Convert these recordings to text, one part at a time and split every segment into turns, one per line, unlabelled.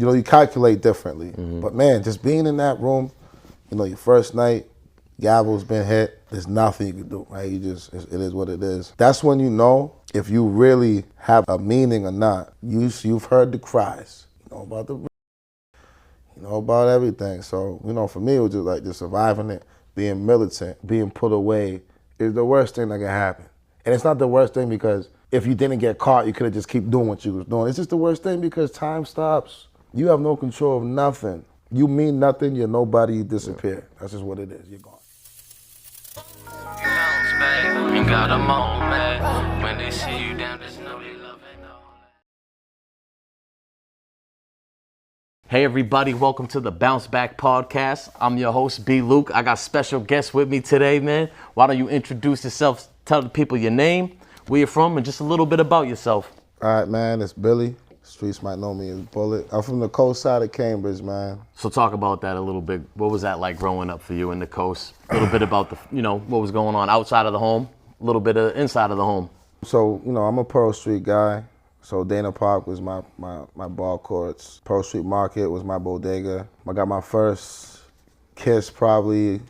you calculate differently. But man, just being in that room, your first night, gavel's been hit, there's nothing you can do, right? It is what it is. That's when you know if you really have a meaning or not. You've heard the cries, about about everything. So, for me, it was just like just surviving it, being militant, being put away is the worst thing that can happen. And it's not the worst thing because if you didn't get caught, you could have just keep doing what you was doing. It's just the worst thing because time stops. You have no control of nothing. You mean nothing, you're nobody, you disappear. That's just what it is, you're gone.
You got a moment when they see you down, just know they love it. Hey everybody, welcome to the Bounce Back Podcast. I'm your host, B. Luke. I got special guests with me today, man. Why don't you introduce yourself, tell the people your name, where you're from, and just a little bit about yourself.
All right, man, it's Billy. Streets might know me as Bullet. I'm from the coast side of Cambridge, man.
So talk about that a little bit. What was that like growing up for you in the coast? A little bit about what was going on outside of the home, a little bit of inside of the home.
So, I'm a Pearl Street guy. So Dana Park was my ball courts. Pearl Street Market was my bodega. I got my first kiss probably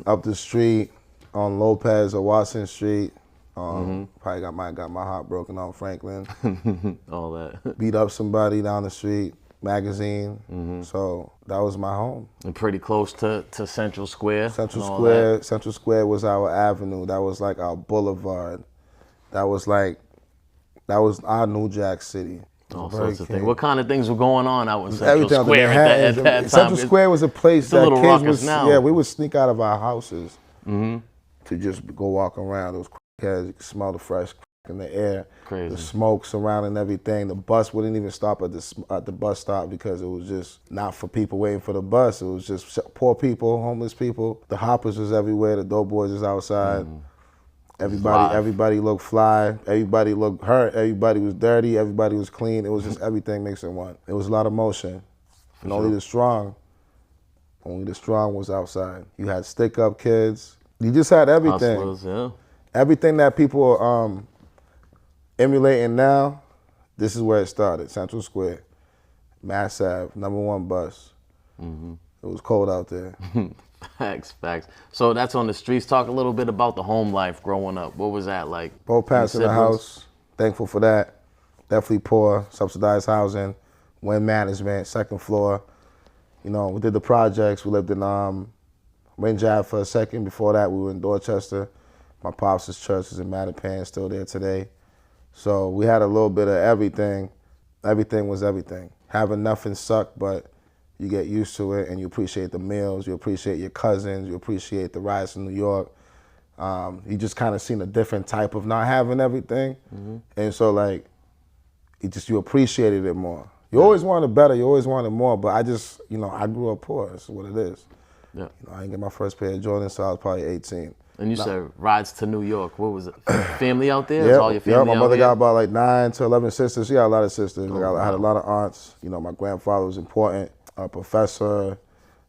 up the street on Lopez or Watson Street. Probably got my heart broken on Franklin.
All that.
Beat up somebody down the street, magazine. So that was my home.
And pretty close to Central Square.
Central Square was our avenue. That was like our boulevard. That was our New Jack City.
All sorts of things. What kind of things were going on out in Central Square at that time?
Central Square was a place that kids
would,
yeah, we would sneak out of our houses to just go walk around. Those crackheads, you could smell the fresh crack in the air.
Crazy.
The smoke surrounding everything. The bus wouldn't even stop at the bus stop because it was just not for people waiting for the bus. It was just poor people, homeless people. The hoppers was everywhere. The dope boys was outside. Everybody looked fly. Everybody looked hurt. Everybody was dirty. Everybody was clean. It was just everything mixed in one. It was a lot of motion. And only the strong was outside. You had stick-up kids. You just had everything.
Hustlers, yeah.
Everything that people are emulating now, this is where it started. Central Square, Mass Ave, #1 bus. It was cold out there.
Facts. So that's on the streets. Talk a little bit about the home life growing up. What was that like?
Both parents in the house. Thankful for that. Definitely poor, subsidized housing, wind management, second floor. We did the projects. We lived in Range Ave for a second. Before that, we were in Dorchester. My pops' church is in Mattapan, still there today. So we had a little bit of everything. Everything was everything. Having nothing sucked, but you get used to it and you appreciate the meals, you appreciate your cousins, you appreciate the rides to New York. You just kind of seen a different type of not having everything. And so you appreciated it more. You always wanted better, you always wanted more, but I just, I grew up poor, that's what it is.
Yeah.
I didn't get my first pair of Jordans until I was probably 18.
And you said rides to New York. What was it? Family out there? Yeah, all your family
my mother
out
got about 9 to 11 sisters. She got a lot of sisters.
Oh,
I had a lot of aunts. My grandfather was important, a professor,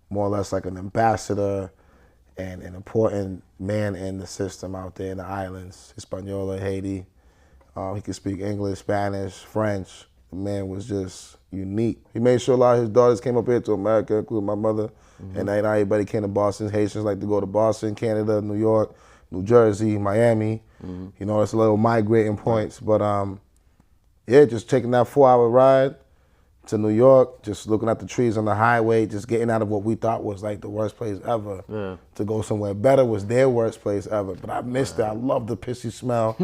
more or less like an ambassador, and an important man in the system out there in the islands, Hispaniola, Haiti. He could speak English, Spanish, French. The man was just unique. He made sure a lot of his daughters came up here to America, including my mother. And not everybody came to Boston. Haitians like to go to Boston, Canada, New York, New Jersey, Miami. It's a little migrating points. But just taking that 4-hour ride to New York, just looking at the trees on the highway, just getting out of what we thought was like the worst place ever. Yeah. To go somewhere better was their worst place ever. But I missed it. I loved the pissy smell.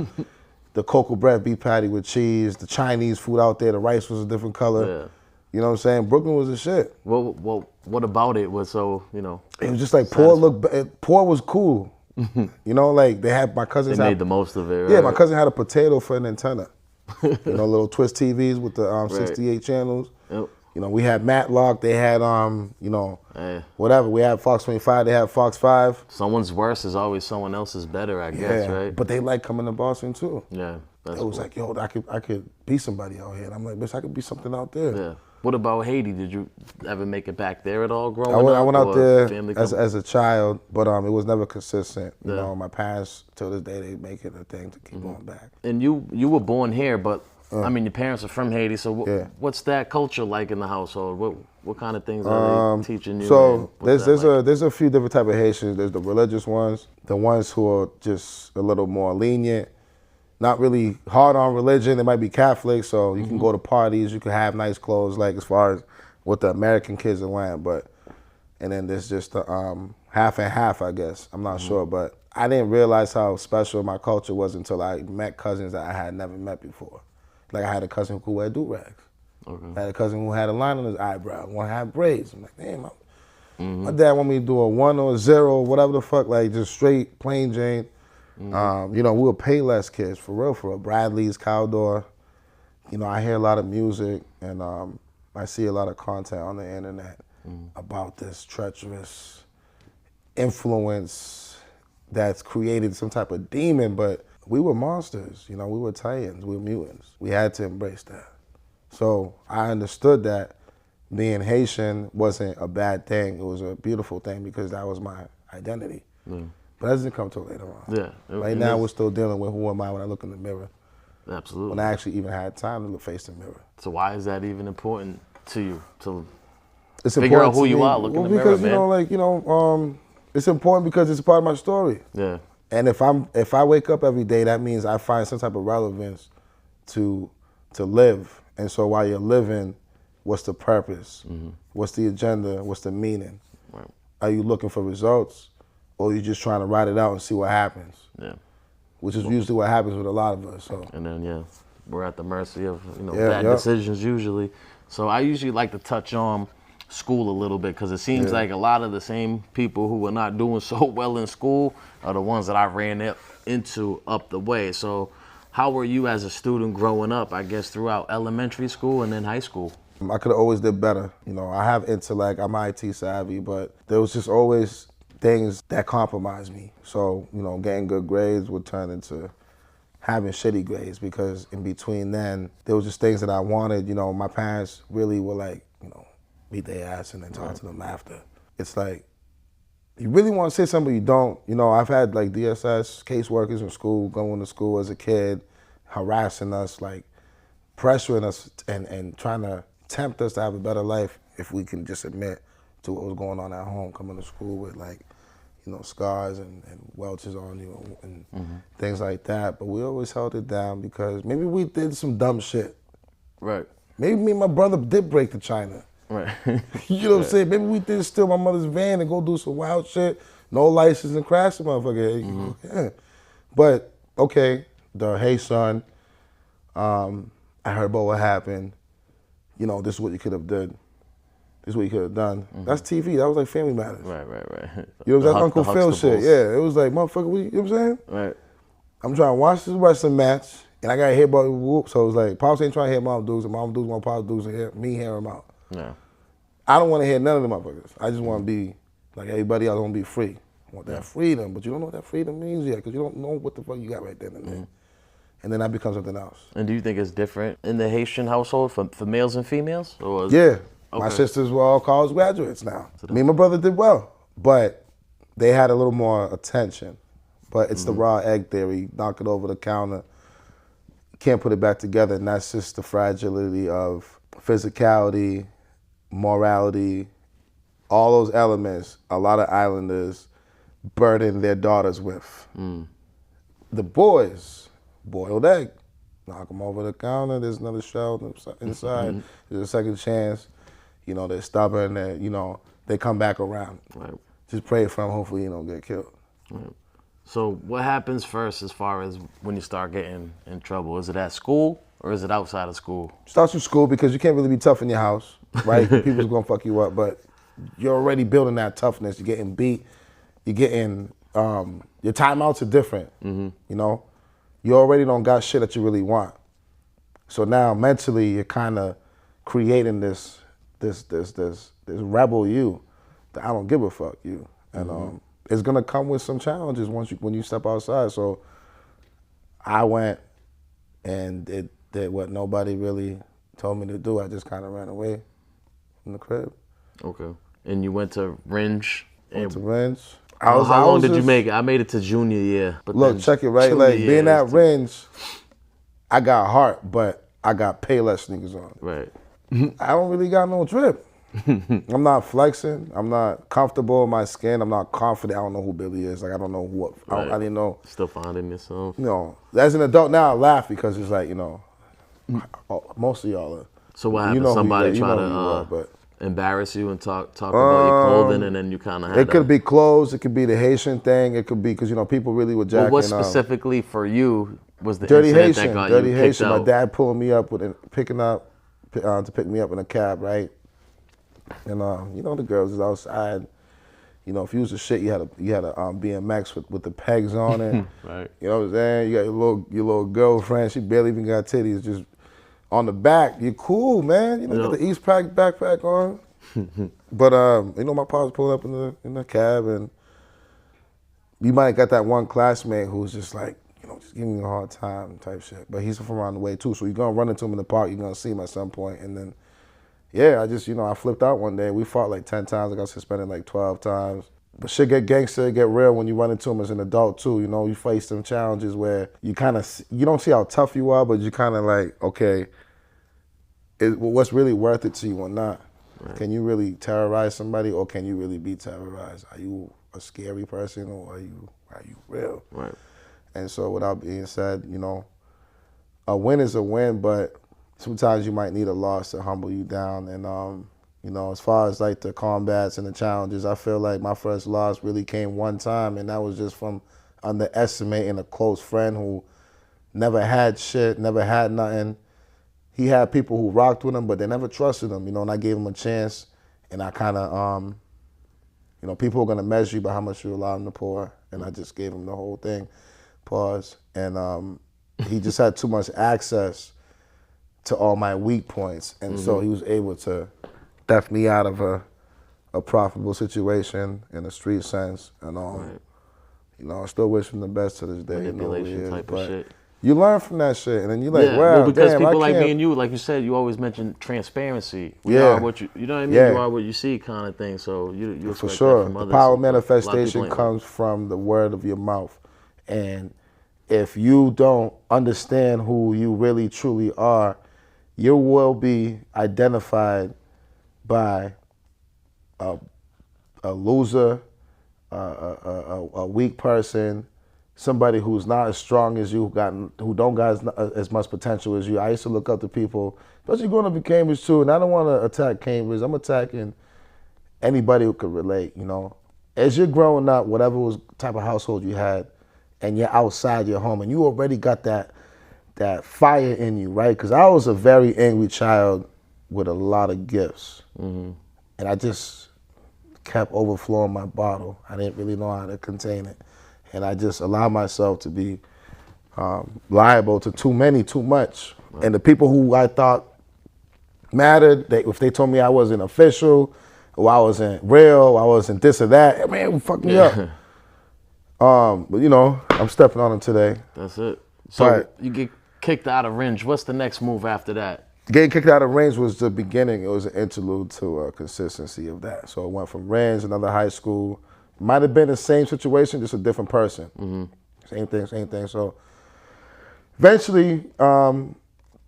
The cocoa bread beef patty with cheese, the Chinese food out there, the rice was a different color. Yeah. You know what I'm saying? Brooklyn was the shit.
Well, what about it was so, It
was just like poor was cool. They had, my cousins
They made the most of it, right?
Yeah, my cousin had a potato for an antenna. Little twist TVs with the 68 channels. Yep. We had Matlock, they had, whatever. We had Fox 25, they had Fox 5.
Someone's worse is always someone else's better, I guess, right?
But they like coming to Boston too.
Yeah,
that's It was like, yo, I could be somebody out here. And I'm like, bitch, I could be something out there.
Yeah. What about Haiti? Did you ever make it back there at all growing up?
I went out there as a child, but it was never consistent. My parents, till this day, they make it a thing to keep going back.
And you were born here, but I mean, your parents are from Haiti, so
Yeah.
what's that culture like in the household? What kind of things are they teaching you?
So
and
there's a few different type of Haitians. There's the religious ones, the ones who are just a little more lenient, not really hard on religion. They might be Catholic, so you can go to parties, you can have nice clothes, like as far as what the American kids are wearing. But and then there's just the half and half, I guess. I'm not sure, but I didn't realize how special my culture was until I met cousins that I had never met before. Like I had a cousin who could wear do-rags.
Okay.
I had a cousin who had a line on his eyebrow, one had braids. I'm like, damn, my dad want me to do a 1 or a 0, whatever the fuck, like just straight, plain Jane. You know, we were Payless kids, for real. Bradley's, Caldor. You know, I hear a lot of music and I see a lot of content on the internet about this treacherous influence that's created some type of demon, but we were monsters, you know, we were Titans, we were mutants. We had to embrace that. So I understood that being Haitian wasn't a bad thing. It was a beautiful thing because that was my identity. But that doesn't come till later on.
Yeah.
Right now we're still dealing with who am I when I look in the mirror.
Absolutely.
When I actually even had time to look face the mirror.
So why is that even important to you to
It's
figure out
important
who
to
you
me.
are? Look in the mirror,
because
man.
it's important because it's a part of my story.
Yeah.
And if I wake up every day, that means I find some type of relevance to live. And so while you're living, what's the purpose? What's the agenda? What's the meaning?
Right.
Are you looking for results, or are you just trying to ride it out and see what happens?
Yeah.
Which is usually what happens with a lot of us. So.
And then we're at the mercy of
Yeah,
bad decisions usually. So I usually like to touch on school a little bit because it seems like a lot of the same people who were not doing so well in school are the ones that I ran into up the way. So how were you as a student growing up, I guess, throughout elementary school and then high school?
I could have always did better. You know, I have intellect, I'm IT savvy, but there was just always things that compromised me. So, you know, getting good grades would turn into having shitty grades because in between then, there was just things that I wanted. You know, my parents really were like, you know, beat their ass and then talk to them after. It's like, you really want to say something, but you don't. You know, I've had like DSS caseworkers in school, going to school as a kid, harassing us, like pressuring us and trying to tempt us to have a better life if we can just admit to what was going on at home, coming to school with like, you know, scars and welches on you and things like that. But we always held it down because maybe we did some dumb shit.
Right.
Maybe me and my brother did break to China.
Right.
You know what I'm saying? Maybe we did steal my mother's van and go do some wild shit, no license and crash the motherfucker. Yeah. But, okay, the hey son, I heard about what happened. You know, this is what you could have done. This is what you could have done. That's TV. That was like Family Matters.
Right.
You know, that's Uncle Phil shit.
Huxtables.
Yeah, it was like, motherfucker, you know what I'm saying?
Right.
I'm trying to watch this wrestling match, and I got hit by the whoop. So it was like, Pops ain't trying to hit Mom Dudes, and Mom Dudes want Pops Dudes to hear me hear him out.
Yeah.
I don't want to hear none of them motherfuckers. I just want to be like everybody else. I want to be free. I want that freedom, but you don't know what that freedom means yet because you don't know what the fuck you got right then and there. And then that becomes something else.
And do you think it's different in the Haitian household for males and females? Or
Yeah. My
Okay.
sisters were all college graduates now. Me and my brother did well, but they had a little more attention. But it's the raw egg theory. Knock it over the counter. Can't put it back together. And that's just the fragility of physicality, morality, all those elements a lot of islanders burden their daughters with. The boys, boiled egg. Knock them over the counter. There's another shell inside. There's a second chance. You know, they're stubborn. You know, they come back around.
Right.
Just pray for them. Hopefully, you don't get killed.
Right. So what happens first as far as when you start getting in trouble? Is it at school or is it outside of school?
Starts with school because you can't really be tough in your house, right? People's gonna fuck you up, but you're already building that toughness. You're getting beat. You're getting your timeouts are different. You know, you already don't got shit that you really want. So now mentally, you're kind of creating this rebel you that I don't give a fuck you, and it's gonna come with some challenges when you step outside. So I went and did what nobody really told me to do. I just kind of ran away from the crib.
Okay. And you went to Ringe.
Went to Ringe.
How long did you make it? I made it to junior year. But
Look,
then
check it, right?
junior
Like
year
being
is
at Ringe, I got heart, but I got Payless sneakers on.
Right.
I don't really got no drip. I'm not flexing. I'm not comfortable in my skin. I'm not confident. I don't know who Billy is. Like, I don't know what.
Right.
I didn't know.
Still finding yourself.
You know, as an adult now, I laugh because it's like, you know, most of y'all are.
So what happened?
You know
Somebody try to embarrass you and talk about your clothing, and then you kind of had
it could be clothes. It could be the Haitian thing. It could be because, you know, people really were jacking.
Well, what specifically for you was the
Dirty
incident
Haitian?
that got
Dirty
you
Haitian.
kicked
My
out?
dad pulling me up to pick me up in a cab, right? And you know, the girls is outside. You know, if you was a shit, you had a BMX with the pegs on it.
Right.
You know what I'm saying? You got your little girlfriend. She barely even got titties. Just on the back. You're cool, man. You know, got the East Pack backpack on. But you know, my pa was pulling up in the cab, and you might have got that one classmate who's just like, you know, just giving me a hard time type shit. But he's from around the way too, so you're gonna run into him in the park. You're gonna see him at some point, and then. Yeah, I just, you know, I flipped out one day. We fought like 10 times. I got suspended like 12 times. But shit get gangster, get real when you run into them as an adult too. You know, you face some challenges where you kind of, you don't see how tough you are, but you kind of like, okay, what's really worth it to you or not? Right. Can you really terrorize somebody, or can you really be terrorized? Are you a scary person, or are you real?
Right.
And so with that being said, you know, a win is a win, but sometimes you might need a loss to humble you down. And, you know, as far as like the combats and the challenges, I feel like my first loss really came one time, and that was just from underestimating a close friend who never had shit, never had nothing. He had people who rocked with him, but they never trusted him, you know, and I gave him a chance. And I kind of, you know, people are going to measure you by how much you allow them to pour. And I just gave him the whole thing. Pause. And he just had too much access to all my weak points, and so he was able to theft me out of a profitable situation in a street sense, and you know, I still wish him the best to this day.
Manipulation
you know
type of shit.
You learn from that shit, and then you're like,
Yeah,
wow,
well, because
damn,
people
I
like
can't.
me and you, like you said, you always mention transparency. We
Yeah.
are what you know what I mean?
Yeah.
You are what you see kind of thing, so you expect
For sure,
that from
the
others.
power of
A lot of people
manifestation
ain't
comes from the word of your mouth, and if you don't understand who you really truly are, you will be identified by a loser, a weak person, somebody who's not as strong as you, who don't got as much potential as you. I used to look up to people, especially growing up in Cambridge too, and I don't want to attack Cambridge. I'm attacking anybody who could relate, you know. As you're growing up, whatever was type of household you had, and you're outside your home, and you already got that fire in you, right? Because I was a very angry child with a lot of gifts. And I just kept overflowing my bottle. I didn't really know how to contain it. And I just allowed myself to be liable to too much. Right. And the people who I thought mattered, if they told me I wasn't official, or I wasn't real, I wasn't this or that, man, it would fuck me up. But you know, I'm stepping on them today.
That's it. So you get kicked out of range. What's the next move after that?
Getting kicked out of range was the beginning. It was an interlude to consistency of that. So it went from range, another high school. Might have been the same situation, just a different person. Same thing. So eventually, the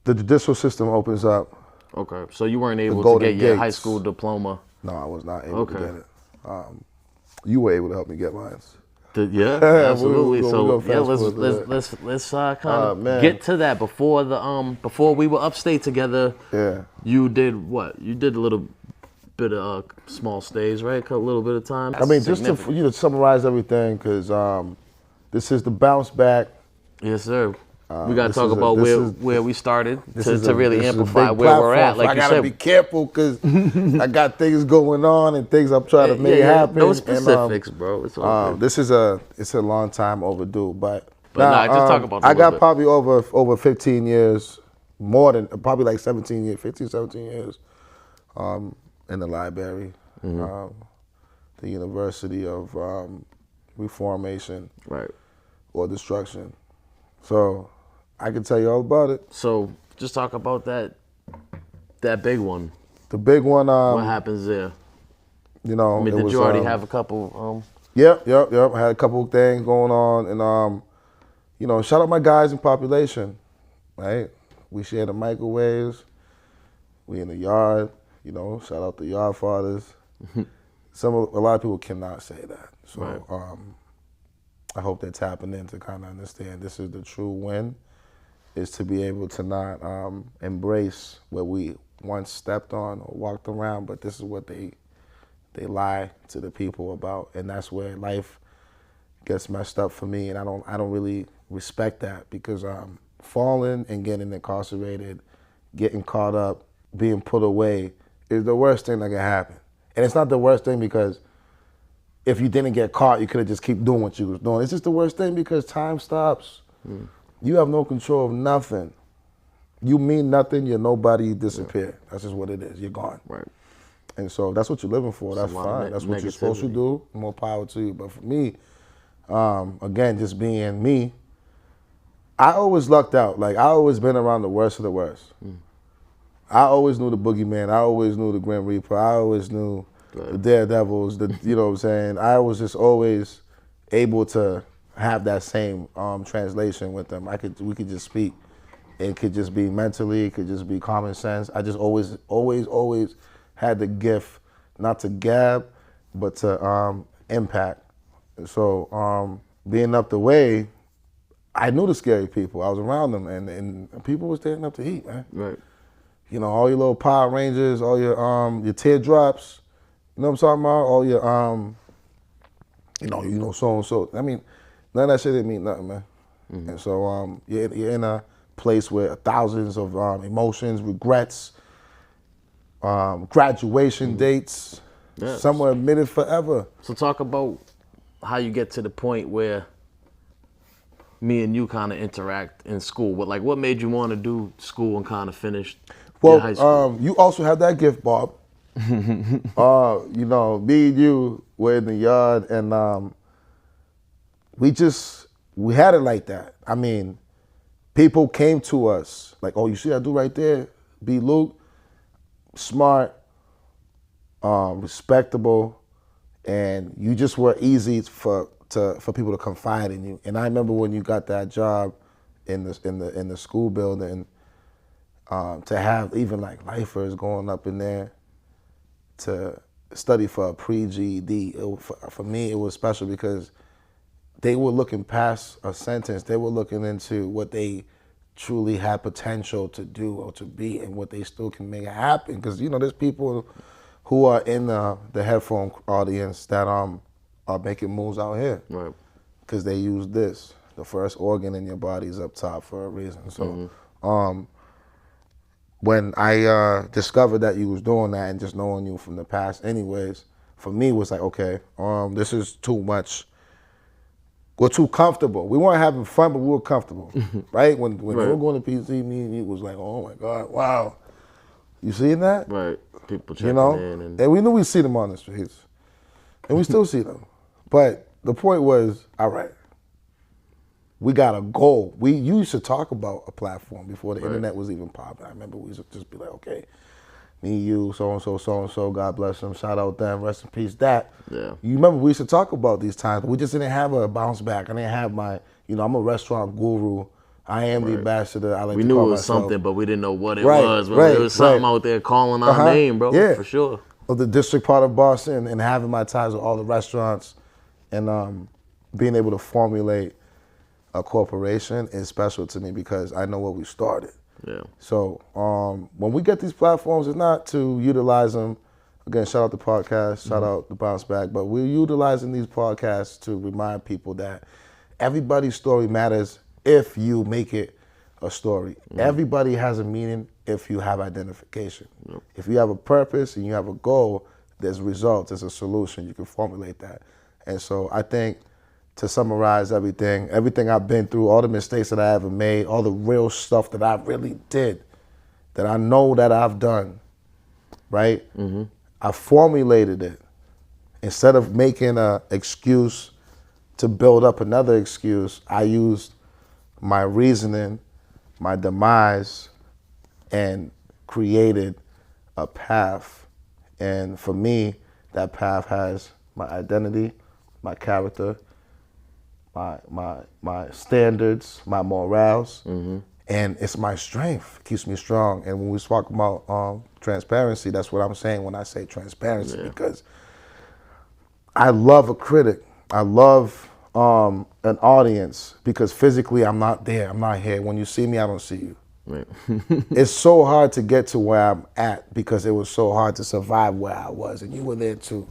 judicial system opens up.
Okay, so you weren't able to get your high school diploma?
No, I was not able to get it. You were able to help me get mine.
Yeah, absolutely. Let's kind of get to that. Before we were upstate together. Yeah. You did what? You did a little bit of small stays, right? A little bit of time.
That's just to summarize everything, because this is the bounce back.
Yes, sir. We got to talk about where we started to really amplify where
platform.
we're at. Like
I gotta be careful because I got things going on and things I'm trying to make happen.
No specifics, bro. It's all good.
It's a long time overdue, but
just talk about it.
I got probably over 15 years, more than probably like 17 years, 15, 17 years, in the library, the University of Reformation,
right,
or Destruction. So I can tell you all about it.
So just talk about that big one.
The big one.
What happens there?
You know,
did you already have a couple?
Yep. I had a couple of things going on, and you know, shout out my guys in population, right? We share the microwaves. We in the yard. You know, shout out the yard fathers. A lot of people cannot say that. So
Right.
I hope they're tapping in to kind of understand this is the true win, is to be able to not embrace where we once stepped on or walked around, but this is what they lie to the people about, and that's where life gets messed up for me, and I don't really respect that, because falling and getting incarcerated, getting caught up, being put away is the worst thing that can happen. And it's not the worst thing because if you didn't get caught, you could have just keep doing what you was doing. It's just the worst thing because time stops. You have no control of nothing. You mean nothing, you're nobody, you disappear. That's just what it is. You're gone.
Right.
And so that's what you're living for. That's
a lot of
fine. That's what you're supposed to
negativity.
do. More power to you. But for me, again, just being me, I always lucked out. Like, I always been around the worst of the worst. I always knew the boogeyman. I always knew the Grim Reaper. I always knew the daredevils. You know what I'm saying? I was just always able to have that same translation with them. We could just speak. It could just be mentally. It could just be common sense. I just always had the gift not to gab, but to impact. So being up the way, I knew the scary people. I was around them, and people were standing up to heat, man.
Right.
You know, all your little Power Rangers, all your teardrops. You know what I'm talking about? All your you know so and so. I mean, none of that shit didn't mean nothing, man. And so you're in a place where thousands of emotions, regrets, graduation dates,
Yes.
some are admitted forever.
So talk about how you get to the point where me and you kind of interact in school. What made you want to do school and kind of finish your high school?
Well, you also have that gift, Bob. You know, me and you were in the yard, and we had it like that. I mean, people came to us like, "Oh, you see that dude right there? B. Luke, smart, respectable, and you just were easy for people to confide in you." And I remember when you got that job in the school building, to have even like lifers going up in there to study for a pre-GED. For me, it was special because they were looking past a sentence. They were looking into what they truly had potential to do or to be, and what they still can make happen. Because, you know, there's people who are in the headphone audience that are making moves out here.
Right.
Because they use this. The first organ in your body is up top for a reason. So when I discovered that you was doing that, and just knowing you from the past anyways, for me it was like, okay, this is too much. We're too comfortable. We weren't having fun, but we were comfortable, right? When
Right.
they were going to PC, me and you was like, oh my God, wow. You seen that?
Right. People checking
You know?
in
And we knew we'd see them on the streets. And we still see them. But the point was, all right, we got a goal. We used to talk about a platform before the internet was even popping. I remember we used to just be like, okay, me, you, so-and-so, God bless them, shout out them, rest in peace, that.
Yeah.
You remember we used to talk about these times, but we just didn't have a bounce back. I didn't have my, I'm a restaurant guru. I am the ambassador. I like
We
to
knew
call
it was
myself.
something, but we didn't know what it
Right,
was. But
right,
it was something
right.
out there calling our name, bro.
Yeah.
For sure.
Of the district part of Boston, and having my ties with all the restaurants, and being able to formulate a corporation is special to me because I know what we started.
Yeah.
So when we get these platforms, it's not to utilize them. Again, shout out the podcast, shout out the Bounce Back, but we're utilizing these podcasts to remind people that everybody's story matters if you make it a story. Everybody has a meaning if you have identification. If you have a purpose and you have a goal, there's results, there's a solution, you can formulate that. And so I think, to summarize everything I've been through, all the mistakes that I ever made, all the real stuff that I really did, that I know that I've done, right? I formulated it. Instead of making an excuse to build up another excuse, I used my reasoning, my demise, and created a path. And for me, that path has my identity, my character, my standards, my morals, And it's my strength. It keeps me strong. And when we talk about transparency, that's what I'm saying when I say transparency, because I love a critic. I love an audience, because physically I'm not there. I'm not here. When you see me, I don't see you.
Right.
It's so hard to get to where I'm at because it was so hard to survive where I was, and you were there too.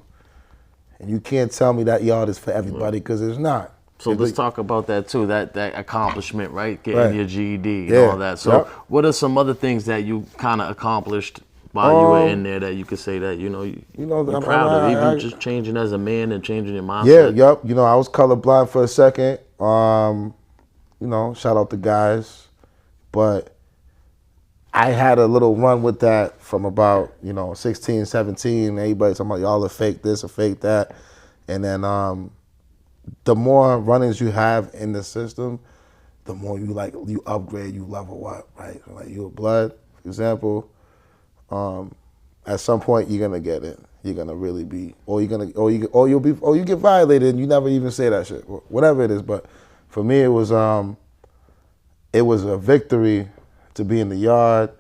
And you can't tell me that yard is for everybody, because it's not.
So let's talk about that too, that accomplishment, right? Getting
Right.
your GED and
Yeah.
all that. So
Yep.
what are some other things that you kind of accomplished while you were in there that you could say that, you're proud of, even just changing as a man and changing your mindset?
Yeah, yep. I was colorblind for a second. Shout out the guys. But I had a little run with that from about, 16, 17. Everybody talking about y'all are fake this or fake that. And then the more run-ins you have in the system, the more you upgrade, you level up, right? So like you a blood, for example, at some point you're gonna get it. You're gonna really be, or you get violated and you never even say that shit, whatever it is. But for me, it was a victory to be in the yard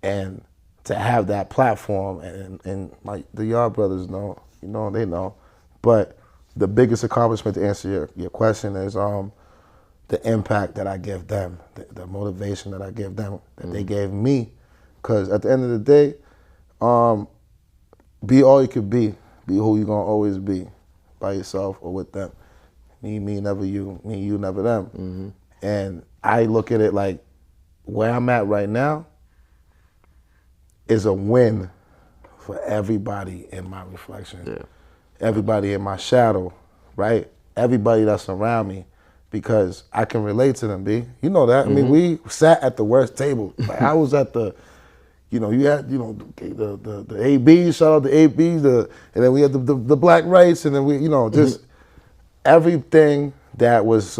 and to have that platform, and like the Yard brothers know, they know. But the biggest accomplishment, to answer your question, is the impact that I give them, the motivation that I give them, that they gave me. Because at the end of the day, be all you could be who you're gonna always be, by yourself or with them. Me, never you. Me, you, never them. And I look at it like where I'm at right now is a win for everybody in my reflection.
Yeah.
Everybody in my shadow, right? Everybody that's around me, because I can relate to them, B. You know that. I mean, we sat at the worst table. Like I was at the, you had, the ABs, shout out the ABs, and then we had the black rights, and then we, just everything that was,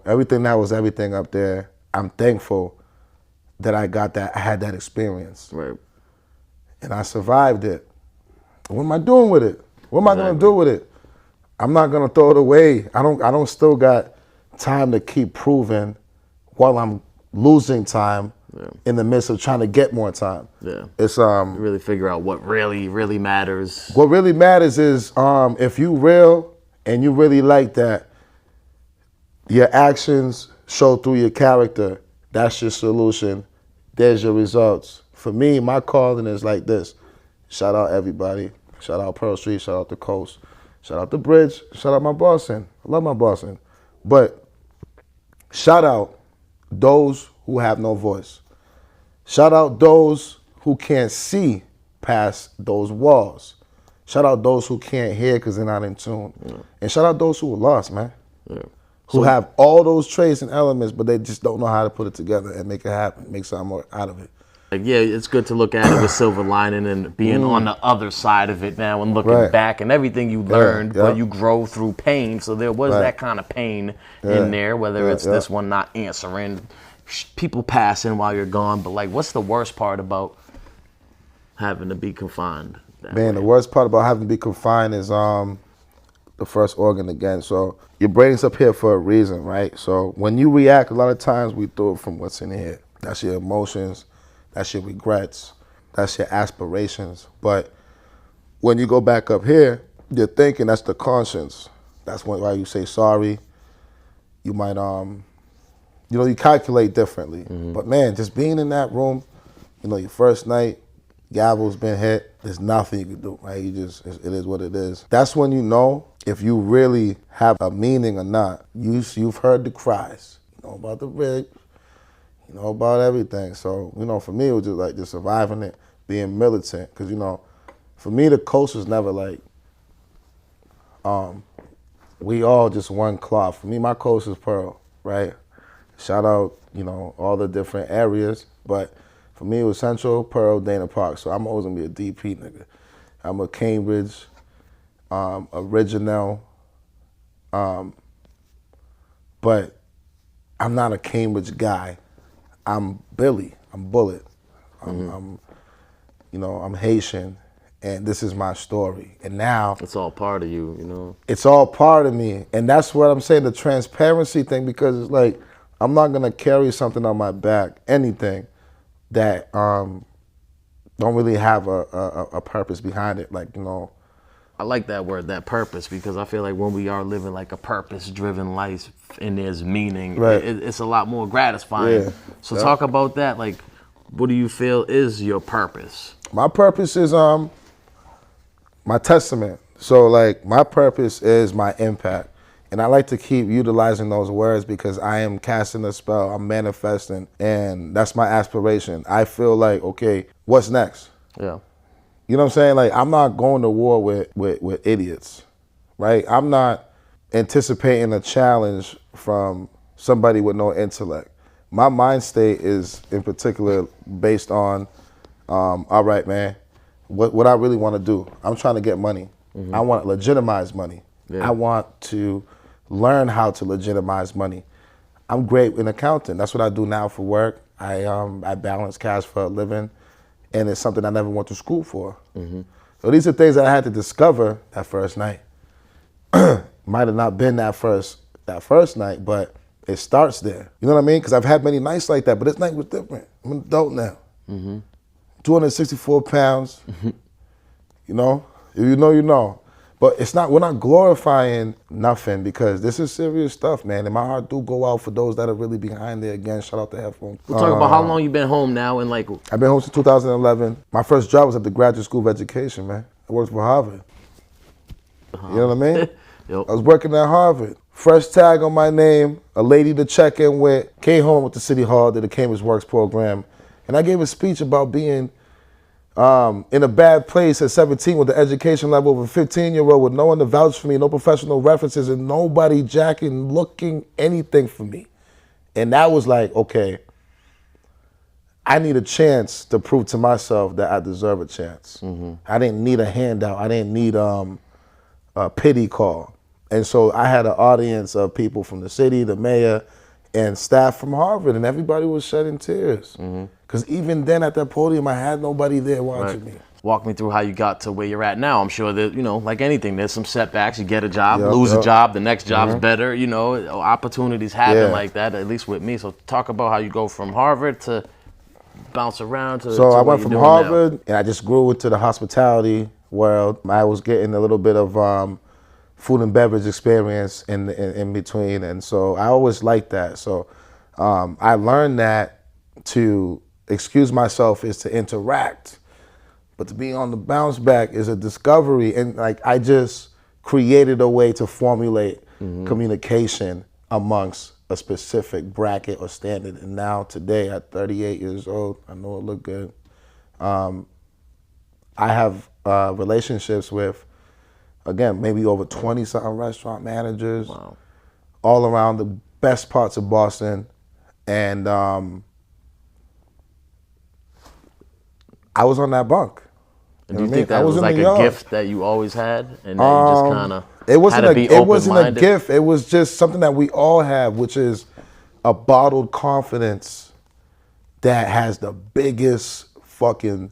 everything that was everything up there. I'm thankful that I had that experience.
Right.
And I survived it. What am I doing with it? What am I gonna do with it? I'm not gonna throw it away. I don't still got time to keep proving while I'm losing time in the midst of trying to get more time.
Yeah.
It's
really figure out what really matters.
What really matters is if you real and you really like that, your actions show through your character. That's your solution. There's your results. For me, my calling is like this. Shout out everybody. Shout out Pearl Street. Shout out the Coast. Shout out the Bridge. Shout out my Boston. I love my Boston. But shout out those who have no voice. Shout out those who can't see past those walls. Shout out those who can't hear because they're not in tune. Yeah. And shout out those who are lost, man. Yeah. Who have all those traits and elements, but they just don't know how to put it together and make it happen, make something more out of it.
Like, yeah, it's good to look at it with silver lining and being on the other side of it now and looking back and everything you learned, but you grow through pain. So there was that kind of pain in there, whether it's this one not answering, people passing while you're gone. But like, what's the worst part about having to be confined?
Man, the worst part about having to be confined is the first organ again. So your brain's up here for a reason, right? So when you react, a lot of times we throw it from what's in here. That's your emotions, that's your regrets, that's your aspirations. But when you go back up here, you're thinking, that's the conscience. That's why you say sorry. You might, you calculate differently. But man, just being in that room, your first night, gavel's been hit, there's nothing you can do, right? It is what it is. That's when you know if you really have a meaning or not. You've heard the cries. You know about the rig, you know about everything. So, for me, it was just surviving it, being militant. Because, for me, the coast was never like, we all just one cloth. For me, my coast is Pearl, right? Shout out, all the different areas. But for me, it was Central, Pearl, Dana Park. So I'm always gonna be a DP nigga. I'm a Cambridge, original, but I'm not a Cambridge guy. I'm Billy. I'm Bullet. I'm Haitian, and this is my story. And now
it's all part of you,
It's all part of me, and that's what I'm saying. The transparency thing, because it's like I'm not gonna carry something on my back, anything that don't really have a purpose behind it. Like,
I like that word, that purpose, because I feel like when we are living like a purpose-driven life and there's meaning,
Right.
it's a lot more gratifying.
Yeah.
So
Yeah.
talk about that. Like, what do you feel is your purpose?
My purpose is my testament. So like my purpose is my impact. And I like to keep utilizing those words because I am casting a spell, I'm manifesting, and that's my aspiration. I feel like, okay, what's next?
Yeah.
You know what I'm saying? Like, I'm not going to war with idiots, right? I'm not anticipating a challenge from somebody with no intellect. My mind state is in particular based on, all right, man, what I really want to do. I'm trying to get money. I want to legitimize money.
Yeah.
I want to learn how to legitimize money. I'm great in accounting. That's what I do now for work. I balance cash for a living, and it's something I never went to school for. So these are things that I had to discover that first night. Might have not been that first night, but it starts there. You know what I mean? Because I've had many nights like that, but this night was different. I'm an adult now. 264 pounds. You know? If you know, you know. But we're not glorifying nothing because this is serious stuff, man. And my heart do go out for those that are really behind there. Again, shout out to Headphones.
We'll talk about how long you've been home now and like.
I've been home since 2011. My first job was at the Graduate School of Education, man. I worked for Harvard. You know what I mean?
Yep.
I was working at Harvard. Fresh tag on my name, a lady to check in with, came home with the City Hall, did the Cambridge Works program. And I gave a speech about being in a bad place at 17 with the education level of a 15-year-old with no one to vouch for me, no professional references, and nobody jacking, looking anything for me. And that was like, okay, I need a chance to prove to myself that I deserve a chance. I didn't need a handout. I didn't need a pity call. And so I had an audience of people from the city, the mayor, and staff from Harvard, and everybody was shedding tears. Because even then at that podium, I had nobody there watching me.
Walk me through how you got to where you're at now. I'm sure that, like anything, there's some setbacks. You get a job,
Yep,
lose a
yep.
job, the next job's better. Opportunities happen
Yeah.
like that, at least with me. So talk about how you go from Harvard to bounce around to.
So
to
I
what
went
you're
from
doing
Harvard, and I just grew into the hospitality world. I was getting a little bit of food and beverage experience in between, and so I always liked that. So I learned that to excuse myself is to interact, but to be on the bounce back is a discovery. And like I just created a way to formulate communication amongst a specific bracket or standard. And now today at 38 years old, I know it look good. I have relationships with, again, maybe over 20 something restaurant managers.
Wow.
All around the best parts of Boston. And I was on that bunk.
And do you think that was like a gift that you always had, and that you just kind of
It wasn't
had to be
it wasn't a
open-minded?
gift. It was just something that we all have, which is a bottled confidence that has the biggest fucking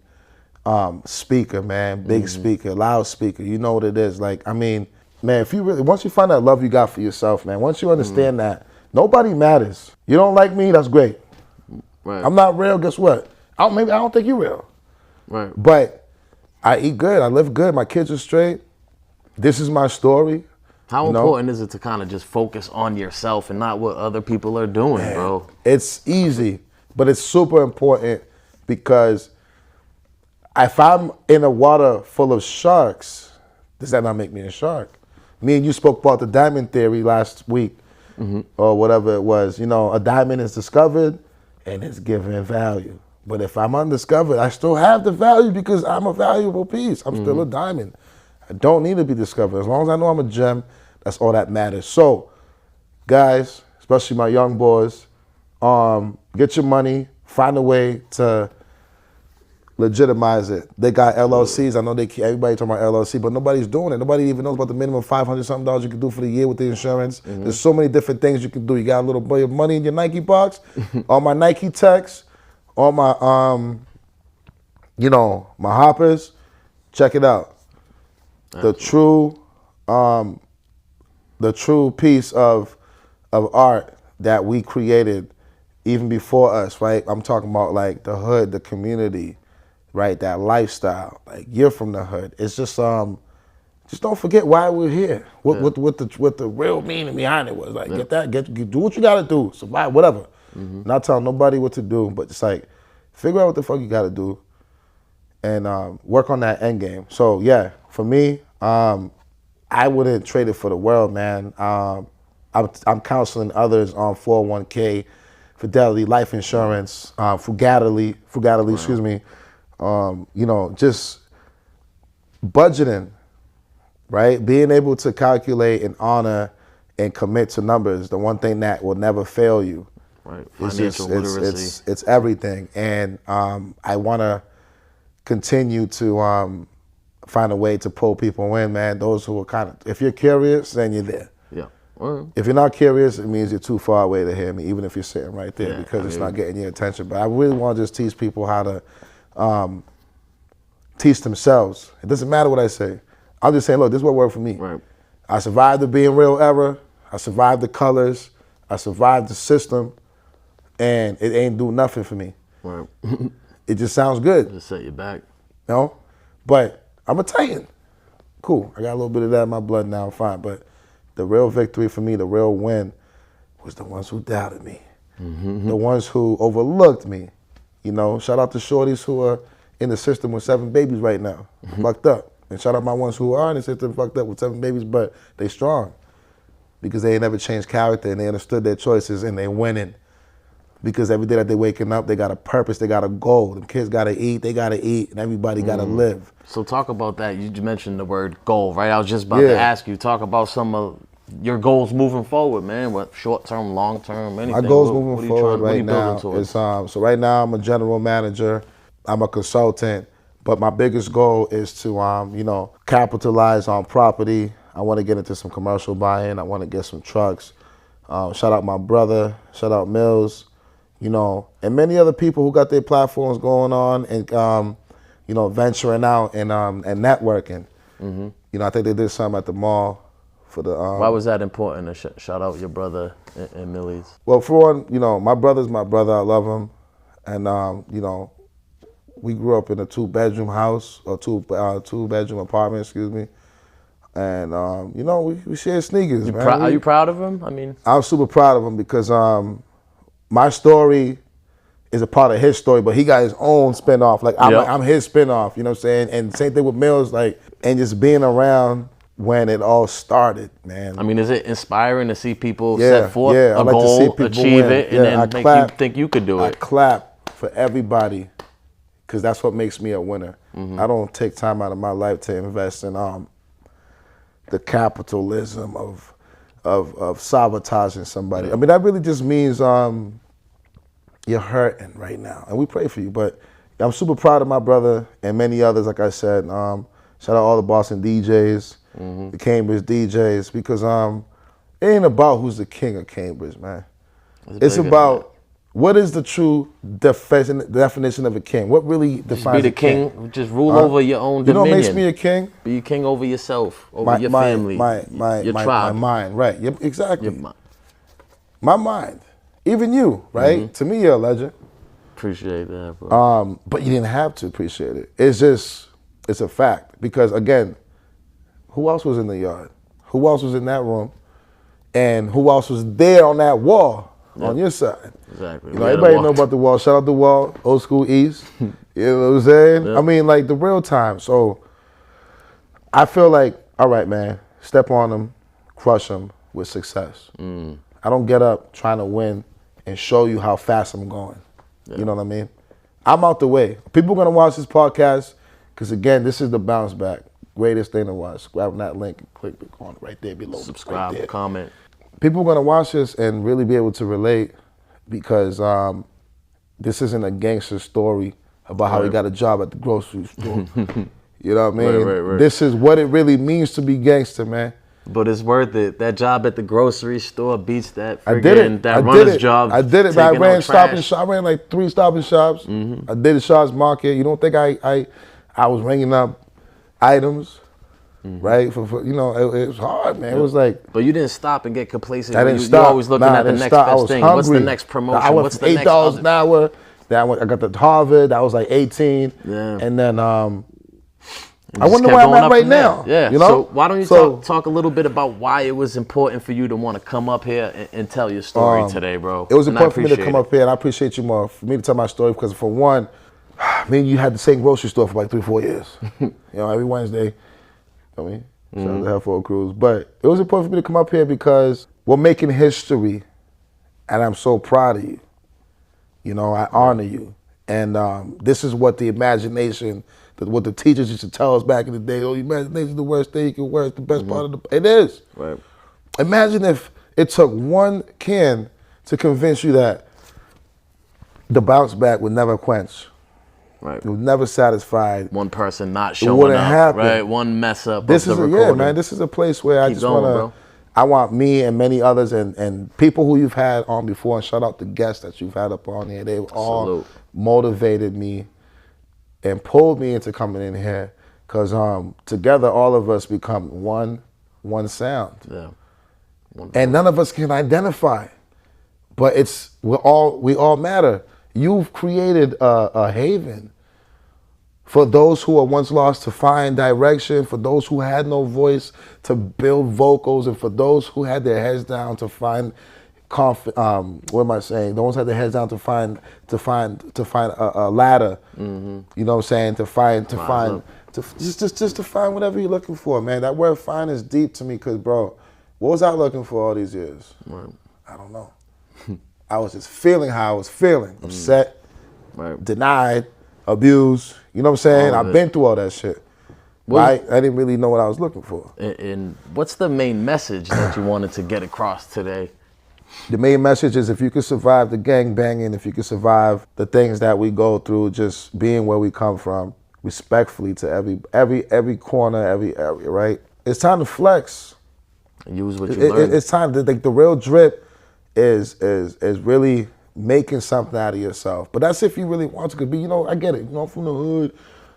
speaker, man. Big speaker, loud speaker. You know what it is. Like, I mean, man, if you really, once you find that love you got for yourself, man, once you understand that, nobody matters. You don't like me, that's great.
Right.
I'm not real, guess what? I don't think you're real.
Right.
But I eat good, I live good, my kids are straight. This is my story.
How important is it to kind of just focus on yourself and not what other people are doing, bro?
It's easy, but it's super important because if I'm in a water full of sharks, does that not make me a shark? Me and you spoke about the diamond theory last week or whatever it was. A diamond is discovered and it's given value. But if I'm undiscovered, I still have the value because I'm a valuable piece. I'm still a diamond. I don't need to be discovered. As long as I know I'm a gem, that's all that matters. So, guys, especially my young boys, get your money, find a way to legitimize it. They got LLCs. I know everybody talking about LLC, but nobody's doing it. Nobody even knows about the minimum $500 something you can do for the year with the insurance. There's so many different things you can do. You got a little bit of money in your Nike box, all my Nike techs, all my my hoppers. Check it out. The true piece of art that we created even before us, right? I'm talking about like the hood, the community, right? That lifestyle. Like you're from the hood. It's just don't forget why we're here. What the real meaning behind it was. Like do what you gotta do, survive, whatever. Not telling nobody what to do, but just like figure out what the fuck you gotta do and work on that end game. So yeah, for me, I wouldn't trade it for the world, man. I'm counseling others on 401k, Fidelity, life insurance, frugality, excuse me. Just budgeting, right? Being able to calculate and honor and commit to numbers, the one thing that will never fail you.
Right, financial literacy.
It's everything. And I want to continue to find a way to pull people in, man. Those who are if you're curious, then you're there.
Yeah.
If you're not curious, it means you're too far away to hear me, even if you're sitting right there, because it's not getting your attention. But I really want to just teach people how to teach themselves. It doesn't matter what I say. I'm just saying, look, this is what worked for me.
Right.
I survived the being real era. I survived the colors. I survived the system. And it ain't do nothing for me.
Right.
It just sounds good.
Just set you back.
You know? But I'm Italian. Cool. I got a little bit of that in my blood now, fine. But the real victory for me, the real win, was the ones who doubted me. The ones who overlooked me. Shout out to shorties who are in the system with 7 babies right now. Fucked up. And shout out my ones who are in the system fucked up with 7 babies, but they strong. Because they ain't never changed character and they understood their choices and they winning. Because every day that they waking up, they got a purpose, they got a goal. Them kids gotta eat, they gotta eat, and everybody gotta live.
So talk about that. You mentioned the word goal, right? I was just about to ask you, talk about some of your goals moving forward, man. What short term, long term, anything?
My goals moving forward right now is so right now I'm a general manager, I'm a consultant, but my biggest goal is to capitalize on property. I want to get into some commercial buying. I want to get some trucks. Shout out my brother, shout out Mills. And many other people who got their platforms going on and, venturing out and networking. I think they did something at the mall for the.
Why was that important to shout out your brother and Millie's?
Well, for one, my brother's my brother. I love him, and we grew up in a 2-bedroom house or two-bedroom apartment, excuse me. And we share sneakers. Man.
Are you proud of him? I mean,
I'm super proud of him because my story is a part of his story, but he got his own spinoff. Like I'm his spinoff, you know what I'm saying? And same thing with Mills, and just being around when it all started, man.
I mean, is it inspiring to see people set forth a
like
goal,
to see people
achieve
win.
it, and then make you think you could do it?
I clap for everybody because that's what makes me a winner. I don't take time out of my life to invest in the capitalism of sabotaging somebody. I mean, that really just means you're hurting right now, and we pray for you. But I'm super proud of my brother and many others. Like I said, shout out all the Boston DJs, the Cambridge DJs, because it ain't about who's the king of Cambridge, man. It's about what is the true definition of a king. What really defines
be the
a king?
Just rule over your own dominion.
You know what makes me a king?
Be a king over yourself, over your family, your tribe.
My mind, right? Exactly. My mind. Even you, right? To me, you're a legend.
Appreciate that, bro.
But you didn't have to appreciate it. It's a fact. Because again, who else was in the yard? Who else was in that room? And who else was there on that wall on your side?
Exactly.
Everybody know about the wall. Shout out the wall, old school East. You know what I'm saying?
Yep.
I mean, like the real time. So I feel like, all right, man, step on them, crush them with success. I don't get up trying to win and show you how fast I'm going. You know what I mean? I'm out the way. People are going to watch this podcast because, again, this is the bounce back. Greatest thing to watch. Grab that link and click on it right there below.
Subscribe,
right
comment.
People are going to watch this and really be able to relate because this isn't a gangster story about how he got a job at the grocery store. You know what I mean?
Right.
This is what it really means to be gangster, man.
But it's worth it. That job at the grocery store beats that
I did it.
that runner's job.
I did it. I ran Stop and Shop. I ran like 3 Stop and Shops. I did the Shops Market. You don't think I was ringing up items? right? You know, it was hard, man. It was like.
But you didn't stop and get complacent.
I didn't
You
stop.
always looking at the next
stop. I
best
was
thing.
hungry.
What's the next promotion?
I went
What's
from
the
$8
next
an hour. Then I got to Harvard. I was like 18.
Yeah.
And then
And
I
just
wonder
kept
where I'm
going
at
up
right
from there.
now.
Yeah.
You know?
So why don't you talk a little bit about why it was important for you to want to come up here and tell your story today, bro?
It was
And
important for me to come up here, and I appreciate you more for me to tell my story because, for one, me and you had the same grocery store for like 3-4 years. You know, every Wednesday. I mean, shout out to Hellfire Cruise. But it was important for me to come up here because we're making history, and I'm so proud of you. You know, I honor you. And this is what the imagination, what the teachers used to tell us back in the day. Oh, imagination is the worst thing you can wear. It's the best part of the. It is.
Right.
Imagine if it took one can to convince you that the bounce back would never quench.
Right.
It was never satisfied.
One person not
It
showing
wouldn't
up.
happen.
Right. One mess up.
This
of
is
the
a,
recording.
man. This is a place where I
Keep
just
going,
want
bro.
to. I want me and many others and people who you've had on before, and shout out the guests that you've had up on here. They've all
Salute.
motivated me and pulled me into coming in here because together all of us become one sound.
Yeah.
And none of us can identify, but we all matter. You've created a haven for those who are once lost to find direction, for those who had no voice to build vocals, and for those who had their heads down to find what am I saying? Those who had their heads down to find a ladder. Mm-hmm. You know what I'm saying? To find just to find whatever you're looking for, man. That word "find" is deep to me, cause bro, what was I looking for all these years?
Right.
I don't know. I was just feeling how I was feeling. Upset, denied, abused. You know what I'm saying? I've been through all that shit. Right? I didn't really know what I was looking for.
And what's the main message that you wanted to get across today?
The main message is if you can survive the gang banging, if you can survive the things that we go through, just being where we come from, respectfully to every corner, every area, right? It's time to flex.
Use what you learned.
It's time to the real drip is really making something out of yourself. But that's if you really want to. Cause be, you know, I get it. You know, I'm from the hood.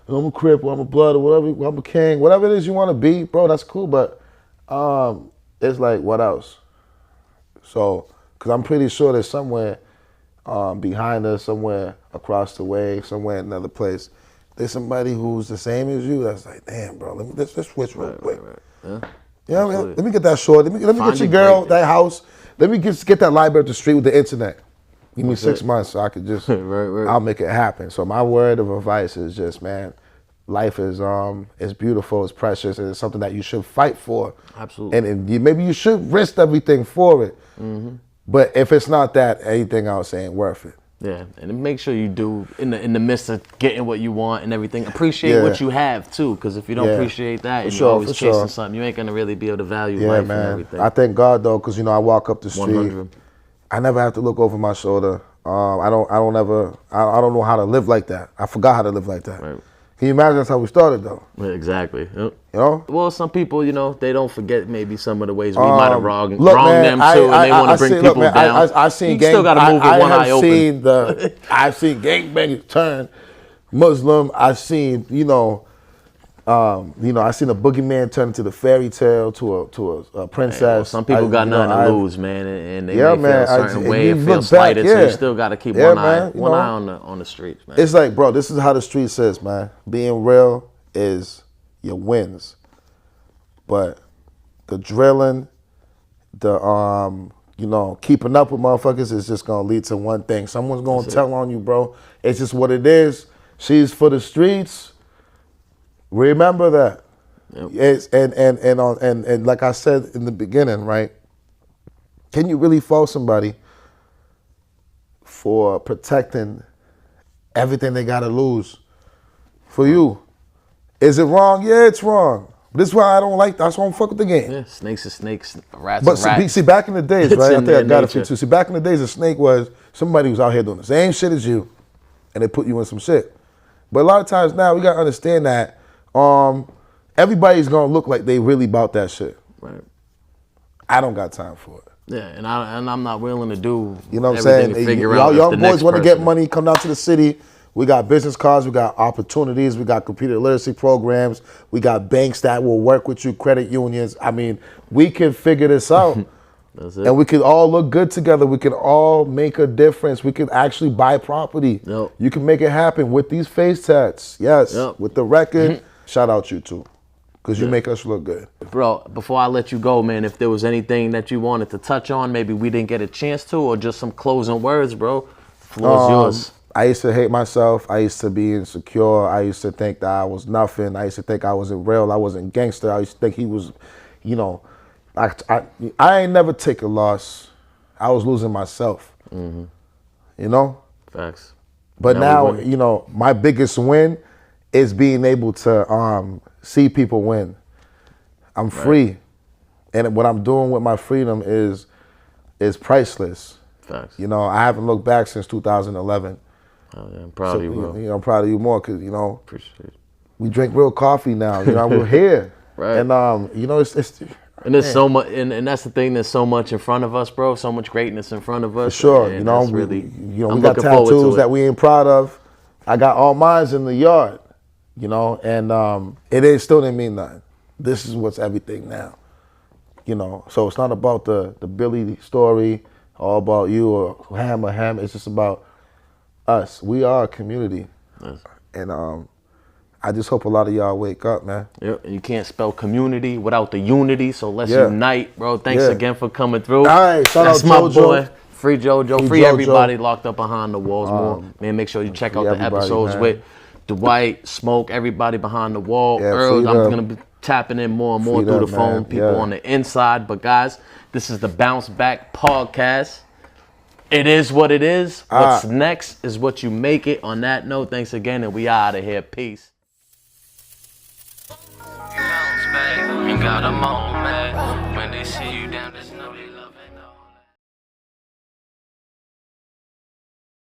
I'm a Crip, or I'm a Blood, or whatever. I'm a King, whatever it is you want to be, bro. That's cool. But it's like, what else? So, cause I'm pretty sure there's somewhere behind us, somewhere across the way, somewhere in another place, there's somebody who's the same as you. That's like, damn, bro. Let's switch real quick.
Right. Yeah.
You know what I mean? Let me get that short. Let me get your girl that house. Let me get that library up the street with the internet. Give me 6 months so I could just,
right.
I'll make it happen. So my word of advice is just, man, life is beautiful, it's precious, and it's something that you should fight for.
Absolutely.
And maybe you should risk everything for it. Mm-hmm. But if it's not that, anything else ain't worth it.
Yeah, and make sure you do in the midst of getting what you want and everything. Appreciate what you have too, because if you don't appreciate that, and you're always chasing something, you ain't gonna really be able to value life and everything.
I thank God though, because I walk up the street.
100.
I never have to look over my shoulder. I don't know how to live like that. I forgot how to live like that.
Right.
Can you imagine that's how we started though?
Exactly. Yep.
You know?
Well, some people, they don't forget maybe some of the ways we might have wronged them
and
too, they want to bring people down.
I seen
you still got to move with one eye open.
I've seen gangbangers turn Muslim. I've seen, I seen a boogeyman turn into the fairy tale to a princess.
Hey, well, some people got nothing to lose, man, and they may feel a certain way and feel
look
slighted.
back,
So you still got to keep one eye on the streets, man.
It's like, bro, this is how the street says, man. Being real is your wins, but the drilling, the keeping up with motherfuckers is just gonna lead to one thing. Someone's gonna tell on you, bro. It's just what it is. She's for the streets. Remember that. Yep. It's, and like I said in the beginning, right? Can you really fault somebody for protecting everything they gotta lose for you? Is it wrong? Yeah, it's wrong. This is why I don't like. That's why I don't fuck with the game.
Yeah, snakes are snakes, rats
are
rats.
But see, back in the days, right? I think I got
nature.
it too. See, back in the days, a snake was somebody who's out here doing the same shit as you, and they put you in some shit. But a lot of times now, we gotta understand that everybody's gonna look like they really about that shit.
Right.
I don't got time for it.
Yeah, and I'm not willing to do.
You know what I'm saying?
To figure
Y'all
out
young boys want to get money, come down to the city, We got business cards, we got opportunities, we got computer literacy programs, we got banks that will work with you, credit unions. I mean, we can figure this out.
That's it.
And we can all look good together. We can all make a difference. We can actually buy property.
Yep.
You can make it happen with these face tats. Yes.
Yep.
With the record. Shout out you too. Because you make us look good.
Bro, before I let you go, man, if there was anything that you wanted to touch on, maybe we didn't get a chance to, or just some closing words, bro, the floor is yours.
I used to hate myself. I used to be insecure. I used to think that I was nothing. I used to think I wasn't real. I wasn't gangster. I used to think he was, you know, I ain't never take a loss. I was losing myself. You know?
Facts.
But now,
we win.
you know, my biggest win is being able to see people win. I'm free. And what I'm doing with my freedom is priceless.
Facts.
You know, I haven't looked back since 2011.
Oh, yeah, I'm proud of you, bro.
You know, I'm proud of you more because, you know,
Appreciate it.
we drink real coffee now. You know, we're here.
Right.
And, you know, it's
And there's so much, and that's the thing. There's so much in front of us, bro. So much greatness in front of us.
for sure.
And
You know,
that's really,
we
I'm
got
looking forward to
tattoos
it.
that we ain't proud of. I got all mines in the yard, you know, and still didn't mean nothing. This is what's everything now, you know. So it's not about the Billy story, all about you or Ham. It's just about us. We are a community,
Yes.
and I just hope a lot of y'all wake up, man.
Yep. And you can't spell community without the unity. So let's
Yeah.
unite, bro. Thanks
Yeah.
again for coming through.
All right, shout
That's
out
my
JoJo.
boy. Free JoJo. Free
JoJo.
everybody locked up behind the walls. More, man. Make sure you check out the
everybody,
episodes
man.
with Dwight, Smoke, everybody behind the wall.
Yeah,
Earl,
free
I'm
them.
gonna be tapping in more and more
Free
through
them,
the phone.
man.
People
Yeah.
on the inside. But guys, this is the Bounce Back Podcast. It is what it is. What's next is what you make it. On that note, thanks again, and we out of here. Peace. Bounce back, you got a moment when they see you